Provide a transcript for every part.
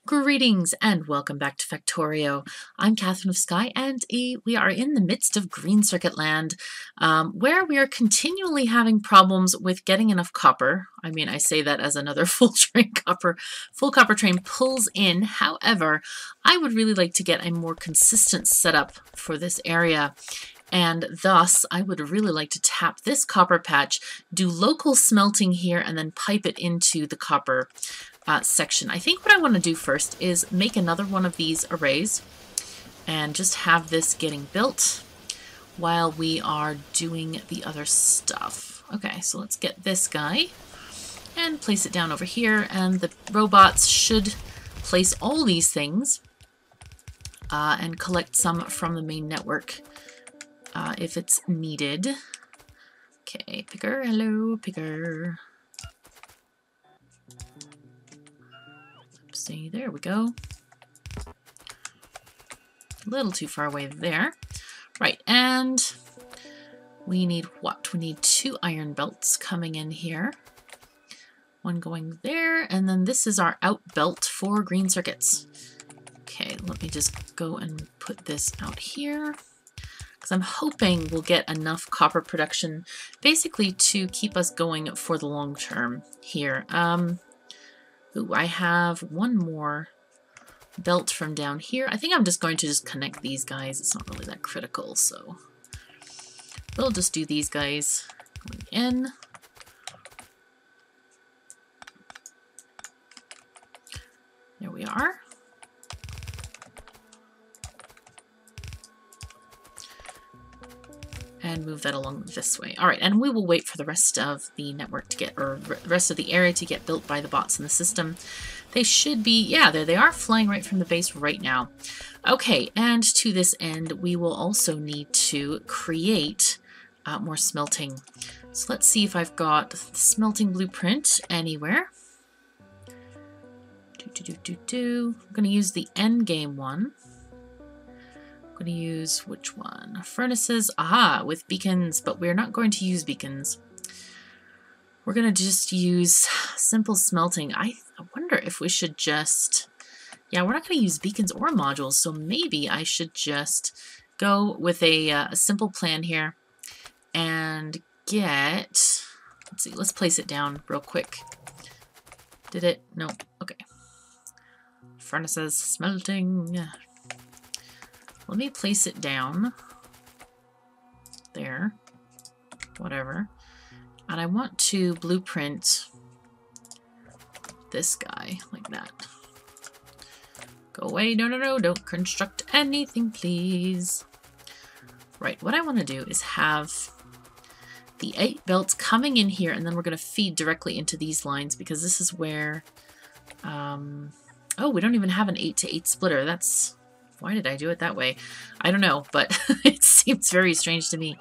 Greetings and welcome back to Factorio. I'm KatherineOfSky and we are in the midst of Green Circuit land where we are continually having problems with getting enough copper. I mean, I say that as another full copper train pulls in. However, I would really like to get a more consistent setup for this area. And thus, I would really like to tap this copper patch, do local smelting here, and then pipe it into the copper section. I think what I want to do first is make another one of these arrays and just have this getting built while we are doing the other stuff. Okay, so let's get this guy and place it down over here, and the robots should place all these things and collect some from the main network if it's needed. Okay, picker, hello, picker. See, there we go. A little too far away there. Right, and we need what? We need 2 iron belts coming in here. One going there, and then this is our out belt for green circuits. Okay, let me just go and put this out here, because I'm hoping we'll get enough copper production basically to keep us going for the long term here. Ooh, I have one more belt from down here. I think I'm just going to connect these guys. It's not really that critical, so we'll just do these guys going in. There we are. And move that along this way. All right, and we will wait for the rest of the network to get, or the rest of the area to get built by the bots in the system. They should be, yeah, there they are, flying right from the base right now. Okay, and to this end, we will also need to create more smelting. So let's see if I've got the smelting blueprint anywhere. I'm going to use the end game one. I'm going to use which one? Furnaces. Aha, with beacons, but we're not going to use beacons. We're going to just use simple smelting. I wonder if we should just... Yeah, we're not going to use beacons or modules, so maybe I should just go with a simple plan here and get... Let's see, let's place it down real quick. Did it? No. Okay. Furnaces, smelting... Let me place it down there, whatever. And I want to blueprint this guy like that. Go away, no, no, no, don't construct anything, please. Right, what I want to do is have the 8 belts coming in here, and then we're going to feed directly into these lines, because this is where, oh, we don't even have an 8 to 8 splitter. That's... Why did I do it that way? I don't know, but it seems very strange to me.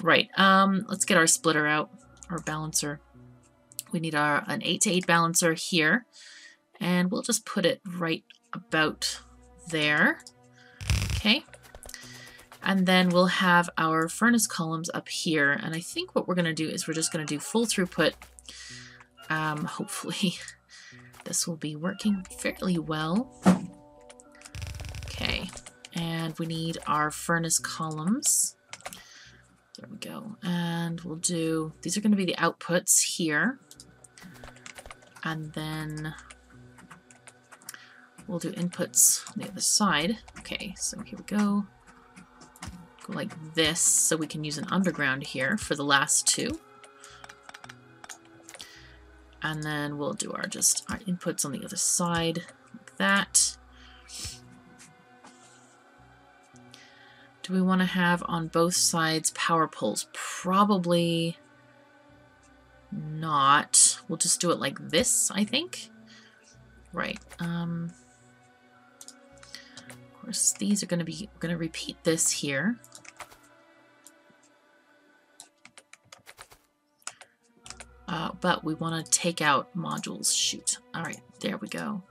Right, let's get our splitter out, our balancer. We need an 8 to 8 balancer here, and we'll just put it right about there. Okay, and then we'll have our furnace columns up here, and I think what we're going to do is we're just going to do full throughput. Hopefully this will be working fairly well. Okay, and we need our furnace columns. There we go. And we'll do, these are going to be the outputs here. And then we'll do inputs on the other side. Okay, so here we go. Go like this, so we can use an underground here for the last 2. And then we'll do our inputs on the other side, like that. Do we want to have on both sides power poles? Probably not. We'll just do it like this, I think. Right. Of course, these are going to be, we're going to repeat this here. But we want to take out modules. Shoot. All right, there we go.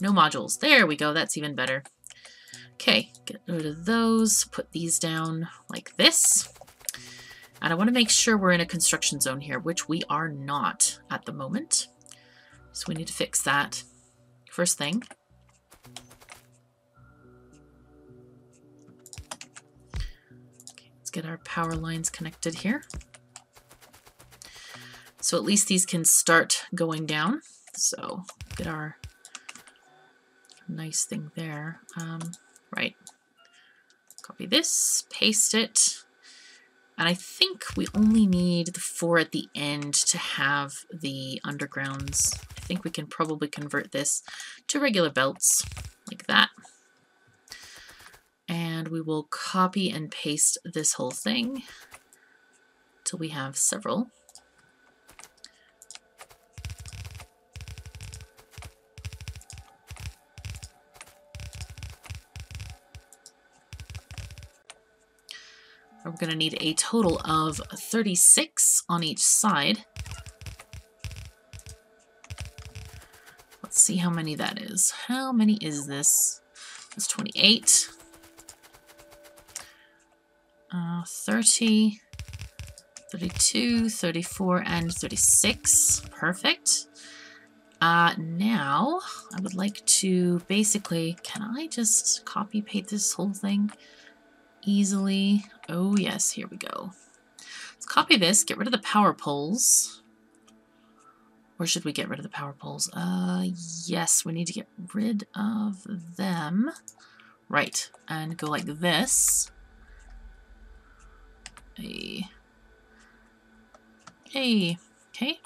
No modules. There we go. That's even better. Okay, get rid of those, put these down like this. And I want to make sure we're in a construction zone here, which we are not at the moment. So we need to fix that. First thing. Let's get our power lines connected here. So at least these can start going down. So get our nice thing there. Right. Copy this, paste it. And I think we only need the 4 at the end to have the undergrounds. I think we can probably convert this to regular belts like that. And we will copy and paste this whole thing till we have several. We're going to need a total of 36 on each side. Let's see how many that is. How many is this? That's 28. 30, 32, 34, and 36. Perfect. Now, I would like to basically, can I just copy paste this whole thing easily? Oh yes, here we go. Let's copy this, get rid of the power poles. Or should we get rid of the power poles? Yes, we need to get rid of them. Right, and go like this. Hey. Okay.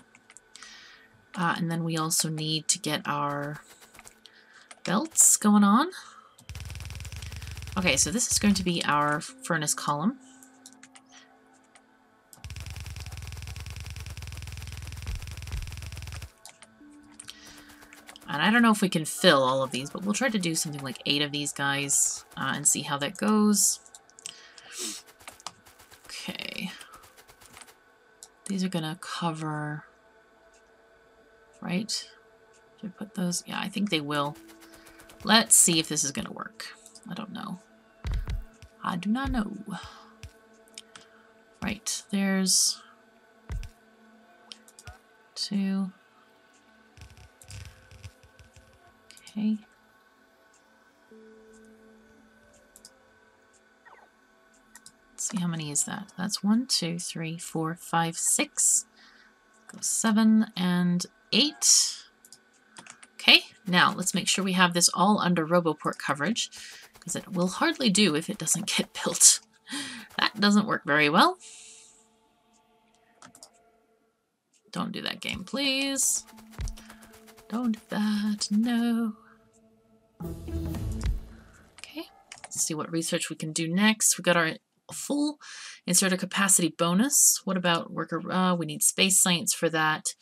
And then we also need to get our belts going on. Okay, so this is going to be our furnace column. And I don't know if we can fill all of these, but we'll try to do something like 8 of these guys and see how that goes. Okay. These are going to cover, right? Should I put those? Yeah, I think they will. Let's see if this is going to work. I don't know. I do not know. Right, there's 2. Okay. Let's see, how many is that? That's 1, 2, 3, 4, 5, 6. Go 7 and 8. Okay, now let's make sure we have this all under RoboPort coverage, because it will hardly do if it doesn't get built. That doesn't work very well. Don't do that, game, please. Don't do that, no. Okay, let's see what research we can do next. We got our full inserter capacity bonus. What about worker? We need space science for that.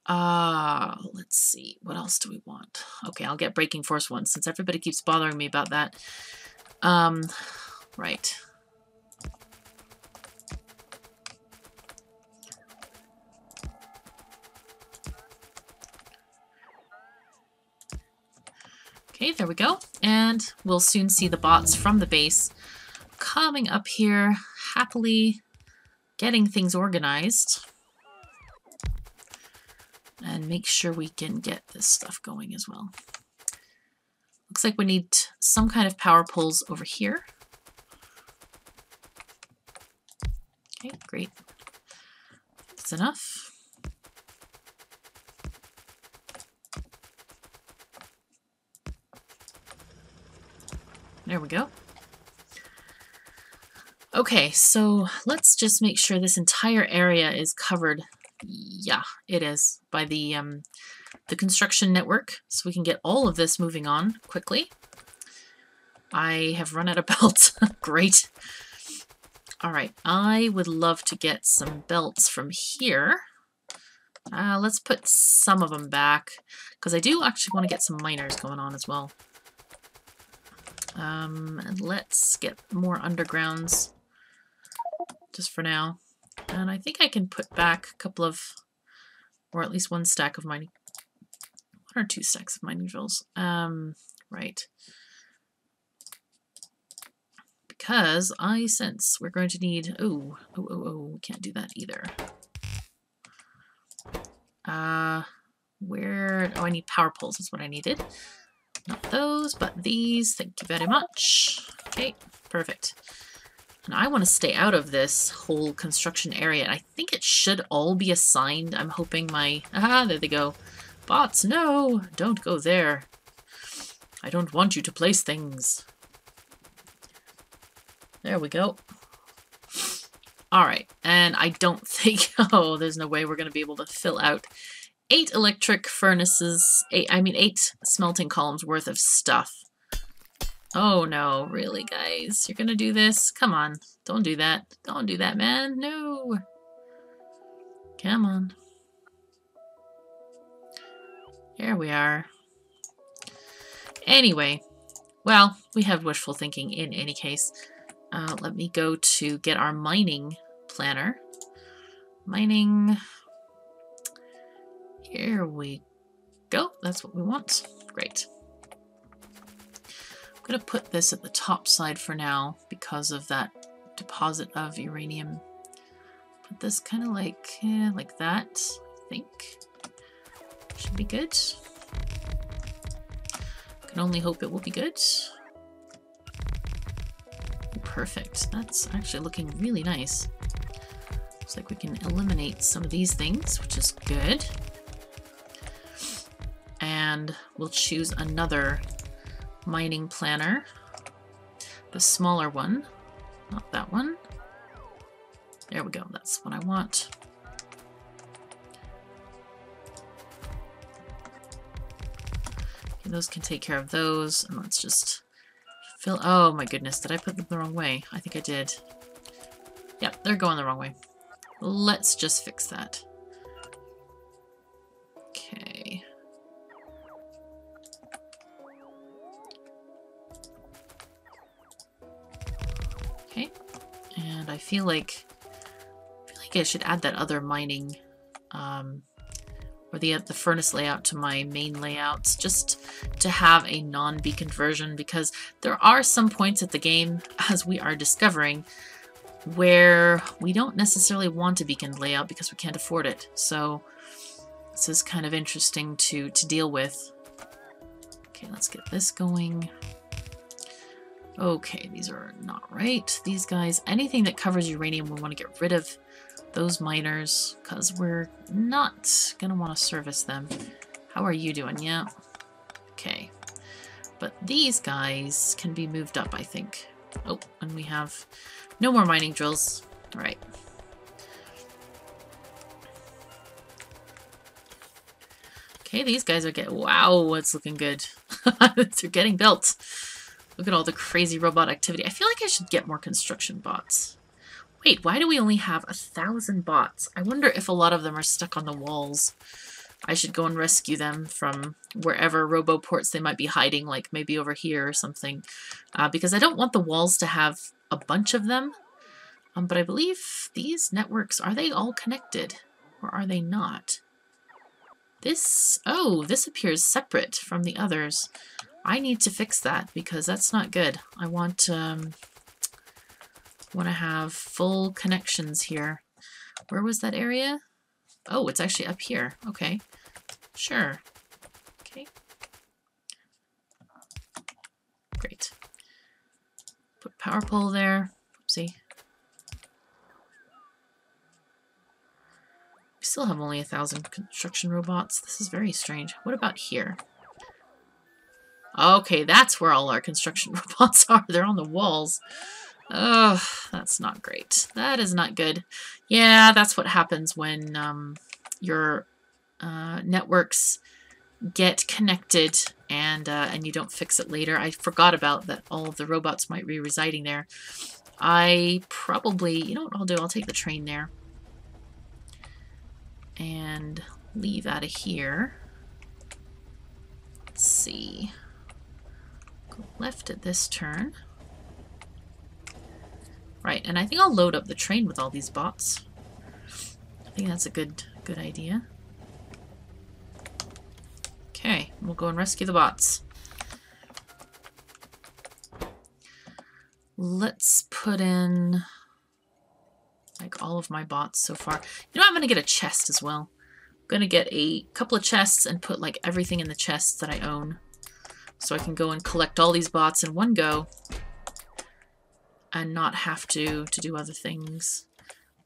Let's see. What else do we want? Okay, I'll get braking force 1 since everybody keeps bothering me about that. Right. Okay, there we go. And we'll soon see the bots from the base coming up here, happily getting things organized. And make sure we can get this stuff going as well. Looks like we need some kind of power poles over here. Okay, great. That's enough. There we go. Okay, so let's just make sure this entire area is covered. Yeah, it is, by the construction network, so we can get all of this moving on quickly. I have run out of belts. Great. All right, I would love to get some belts from here. Let's put some of them back, because I do actually want to get some miners going on as well. And let's get more undergrounds just for now. And I think I can put back a couple of, or at least 1 stack of mining, 1 or 2 stacks of mining drills. Right. Because I sense we're going to need, oh, we can't do that either. Where, oh, I need power poles, is what I needed. Not those, but these. Thank you very much. Okay, perfect. And I want to stay out of this whole construction area. And I think it should all be assigned. I'm hoping my... Ah, there they go. Bots, no! Don't go there. I don't want you to place things. There we go. Alright, and I don't think... Oh, there's no way we're going to be able to fill out 8 electric furnaces... 8 smelting columns worth of stuff. Oh no, really, guys? You're gonna do this? Come on. Don't do that. Don't do that, man. No. Come on. Here we are. Anyway. Well, we have wishful thinking in any case. Let me go to get our mining planner. Mining. Here we go. That's what we want. Great. I'm going to put this at the top side for now because of that deposit of uranium. Put this kind of like that, I think. Should be good. Can only hope it will be good. Perfect. That's actually looking really nice. Looks like we can eliminate some of these things, which is good. And we'll choose another mining planner, the smaller one, not that one. There we go, that's what I want. Okay, those can take care of those, and let's just fill... Oh my goodness, did I put them the wrong way? I think I did. Yep, they're going the wrong way. Let's just fix that. Okay. Okay, and I feel like I should add that other mining, or the furnace layout to my main layouts, just to have a non-beacon version, because there are some points at the game, as we are discovering, where we don't necessarily want a beacon layout because we can't afford it. So this is kind of interesting to deal with. Okay, let's get this going. Okay, these are not right. These guys, anything that covers uranium, we want to get rid of those miners because we're not going to want to service them. How are you doing? Yeah. Okay. But these guys can be moved up, I think. Oh, and we have no more mining drills. All right. Okay, these guys are getting... Wow, it's looking good. They're getting built. Look at all the crazy robot activity. I feel like I should get more construction bots. Wait, why do we only have 1,000 bots? I wonder if a lot of them are stuck on the walls. I should go and rescue them from wherever roboports they might be hiding, like maybe over here or something. Because I don't want the walls to have a bunch of them. But I believe these networks, are they all connected? Or are they not? This, oh, this appears separate from the others. I need to fix that because that's not good. I want to have full connections here. Where was that area? Oh, it's actually up here. Okay, sure. Okay, great. Put power pole there. Oopsie. We still have only 1,000 construction robots. This is very strange. What about here? Okay, that's where all our construction robots are. They're on the walls. Oh, that's not great. That is not good. Yeah, that's what happens when your networks get connected and you don't fix it later. I forgot about that. All of the robots might be residing there. I probably, you know what I'll do? I'll take the train there and leave out of here. Let's see. Go left at this turn. Right, and I think I'll load up the train with all these bots. I think that's a good idea. Okay, we'll go and rescue the bots. Let's put in like all of my bots so far. You know, I'm gonna get a chest as well. I'm gonna get a couple of chests and put like everything in the chests that I own. So I can go and collect all these bots in one go. and not have to do other things.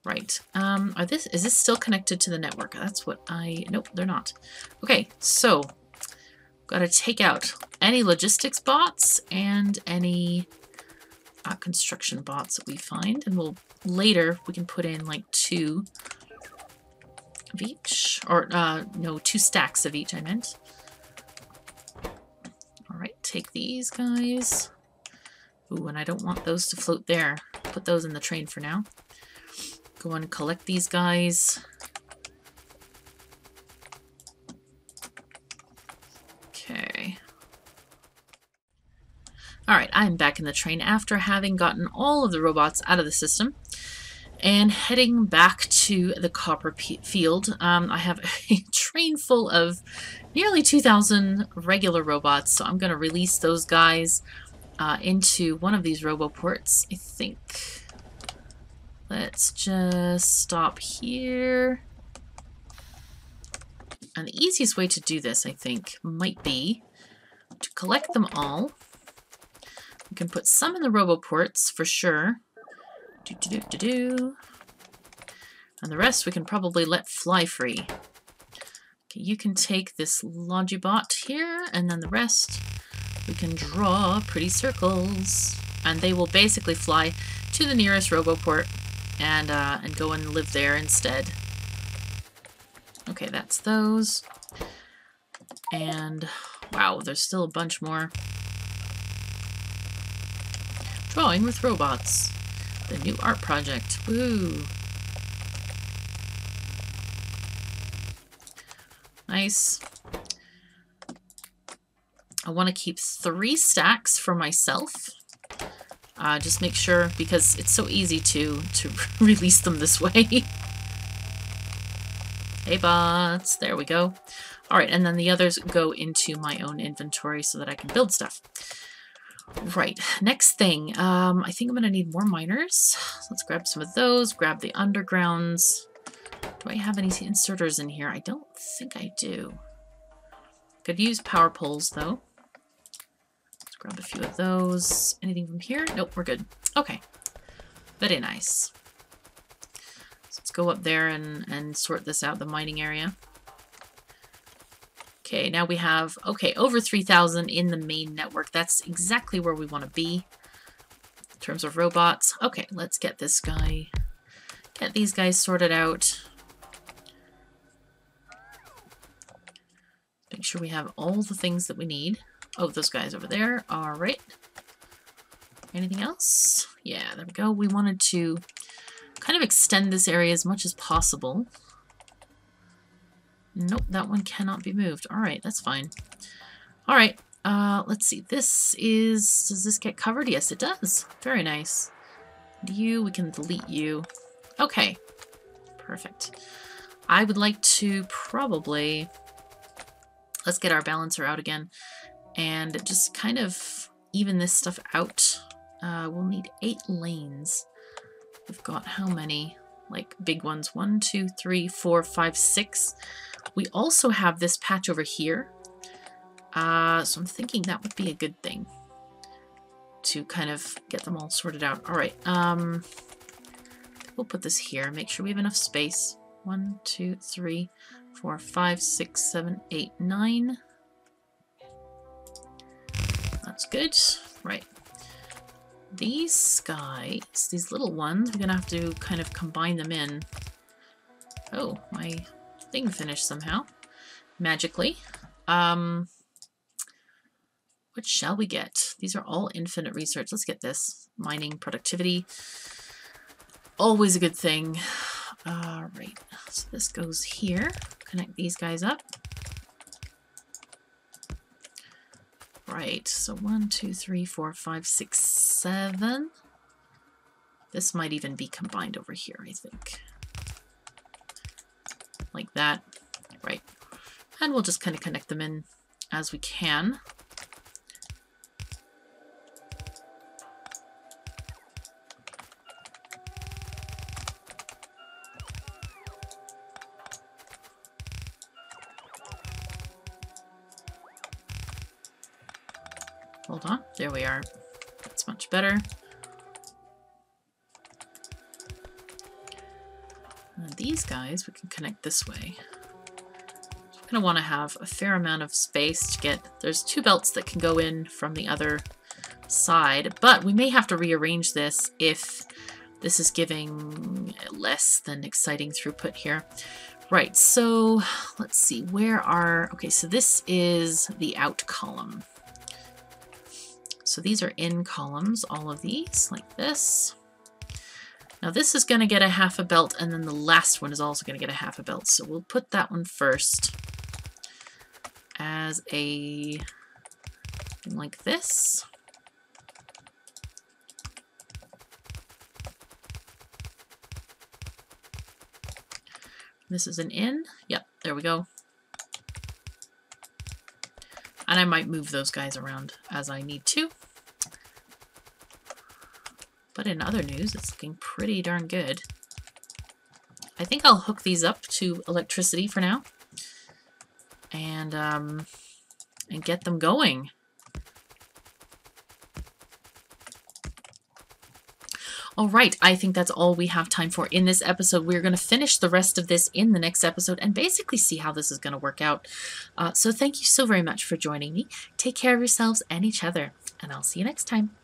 Right. Is this still connected to the network? That's what nope, they're not. Okay, so got to take out any logistics bots and any construction bots that we find, and later we can put in like 2 of each, or no, 2 stacks of each, I meant. All right, take these guys. Ooh, and I don't want those to float there. Put those in the train for now. Go and collect these guys. Okay. Alright, I'm back in the train after having gotten all of the robots out of the system and heading back to the Copperfield. I have a train full of nearly 2,000 regular robots, so I'm going to release those guys into one of these roboports, I think. Let's just stop here. And the easiest way to do this, I think, might be to collect them all. We can put some in the roboports for sure. And the rest we can probably let fly free. Okay, you can take this Logibot here, and then the rest we can draw pretty circles. And they will basically fly to the nearest roboport and go and live there instead. Okay, that's those. And wow, there's still a bunch more. Drawing with robots. The new art project. Woo! Nice. I want to keep 3 stacks for myself. Just make sure, because it's so easy to release them this way. Hey bots, there we go. Alright, and then the others go into my own inventory so that I can build stuff. Right, next thing, I think I'm going to need more miners. Let's grab some of those, grab the undergrounds. Do I have any inserters in here? I don't think I do. Could use power poles though. Let's grab a few of those. Anything from here? Nope, we're good. Okay, very nice. So let's go up there and sort this out, the mining area. Okay, now we have, okay, over 3,000 in the main network. That's exactly where we want to be in terms of robots. Okay, let's get this guy, get these guys sorted out. Make sure we have all the things that we need. Oh, those guys over there. All right. Anything else? Yeah, there we go. We wanted to kind of extend this area as much as possible. Nope, that one cannot be moved. All right, that's fine. All right, let's see. This is, does this get covered? Yes, it does. Very nice. We can delete you. Okay, perfect. I would like to probably, let's get our balancer out again and just kind of even this stuff out. We'll need 8 lanes. We've got how many? Like big ones? 1, 2, 3, 4, 5, 6. We also have this patch over here. So I'm thinking that would be a good thing to kind of get them all sorted out. All right. We'll put this here. Make sure we have enough space. 1, 2, 3, 4, 5, 6, 7, 8, 9. That's good. Right. These guys, these little ones, we're going to have to kind of combine them in. Oh, my thing finished somehow. Magically. What shall we get? These are all infinite research. Let's get this. Mining productivity. Always a good thing. Right. So this goes here. Connect these guys up. Right. So 1, 2, 3, 4, 5, 6, 7. This might even be combined over here, I think. Like that. Right. And we'll just kind of connect them in as we can. Hold on. There we are. That's much better. And these guys we can connect this way. I'm going to want to have a fair amount of space to get... There's 2 belts that can go in from the other side, but we may have to rearrange this if this is giving less than exciting throughput here. Right, so let's see, where are... Okay, so this is the out column. So these are in columns, all of these, like this. Now this is going to get a half a belt, and then the last one is also going to get a half a belt. So we'll put that one first as a thing like this. This is an in. Yep, there we go. And I might move those guys around as I need to. But in other news, it's looking pretty darn good. I think I'll hook these up to electricity for now. And get them going. All right, I think that's all we have time for in this episode. We're going to finish the rest of this in the next episode and basically see how this is going to work out. So thank you so very much for joining me. Take care of yourselves and each other, and I'll see you next time.